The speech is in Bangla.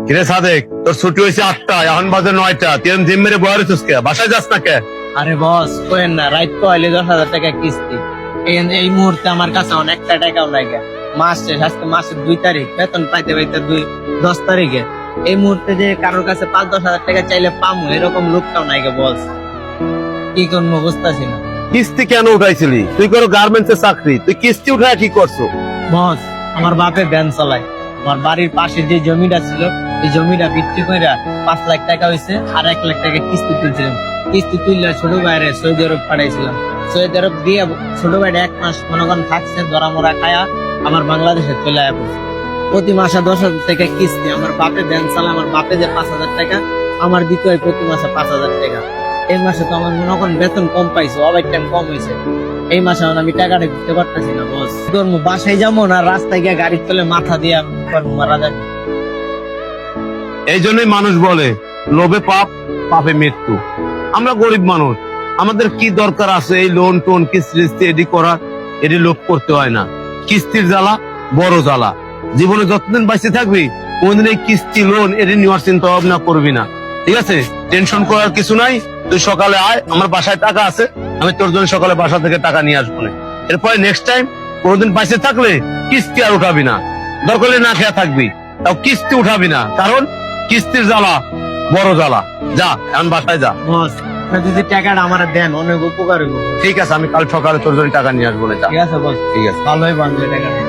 কিরে সাদেক, তোর ছুটি হয়েছে 8টা, এখন বাজে 9টা, তুই জিম মেরে বয়ার হচ্ছিস কে? বাসায় যাস না কে? আরে বস কোয়েন না, রাইট কইলে 10,000 টাকা কিস্তি। এই মুহূর্তে আমার কাছে অনেকটা টাকাও নাই গে। মাস শেষ, আজকে মাসের 2 তারিখ, বেতন পাইতে পাইতে 10 তারিখে। এই মুহূর্তে যে কারোর কাছে 5-10 হাজার টাকা চাইলে পামু এরকম লোকটাও নাই গে বস। কি করবো বুঝতেছি না। কিস্তি কেন উঠাইছিলি? তুই করো গার্মেন্টস এর চাকরি, তুই কিস্তি উঠায় কি করছো? বস আমার বাপে ভ্যান চালায়, আমার বাড়ির পাশে যে জমিটা ছিল এই জমিটা বিক্রি করে 5 লাখ টাকা হয়েছে, আর 1 লাখ টাকা কিস্তি তুলছিলাম। কিস্তি তুললে ছোট ভাইরে সৌদি আরব পাঠাইছিলাম। সৌদি আরব দিয়ে ছোট ভাইটা 1 মাস মনে করেন থাকছে, ধরা মরা খায়া আমার বাংলাদেশে চলে আসবো। প্রতি মাসে 10,000 টাকা কিস্তি। আমার বাপে ভ্যান চালায়, আমার বাপে যে 5,000 টাকা আমার দিতে হয় প্রতি মাসে 5,000 টাকা। এই মাসে তো আমার মনে করেন বেতন কম পাইছে, ওভার টাইম কম হয়েছে। এই মাসে আমি টাকাটা দিতে পারতেছি না বস। তোর বাসায় যাবো না, রাস্তায় গিয়ে গাড়ির তলে মাথা দিয়ে মারা যাবে। এই জন্যই মানুষ বলে লোভে পাপ, পাপে মৃত্যু। আমরা গরিব মানুষ, আমাদের কি দরকার আছে এই লোন টোন কিস্তি এডি করা? এডি লোভ করতে হয় না। কিস্তির জ্বালা বড় জ্বালা। জীবনে যতদিন বাঁচতে থাকবি কোনদিন এই কিস্তি লোন এডি নেওয়ার চিন্তা ভাবনা করবি না, ঠিক আছে? টেনশন করার কিছু নাই। তুই সকালে আয়, আমার বাসায় টাকা আছে, আমি তোর জন্য সকালে বাসা থেকে টাকা নিয়ে আসবো। এরপরে নেক্সট টাইম কোনদিন বাঁচতে থাকলে কিস্তি আর উঠাবি না। দরকার হলে না খেয়া থাকবি, তাও কিস্তি উঠাবি না, কারণ কিস্তির জ্বালা বড় জ্বালা। যা এখন বাসায় যা। বস আপনি যদি টাকাটা আমার দেন অনেক উপকার হইব। ঠিক আছে, আমি কাল সকালে তোর জন্য টাকা নিয়ে আসবো। যা। ঠিক আছে বস, ঠিক আছে। ভালোই বাঁধলে টাকাটা।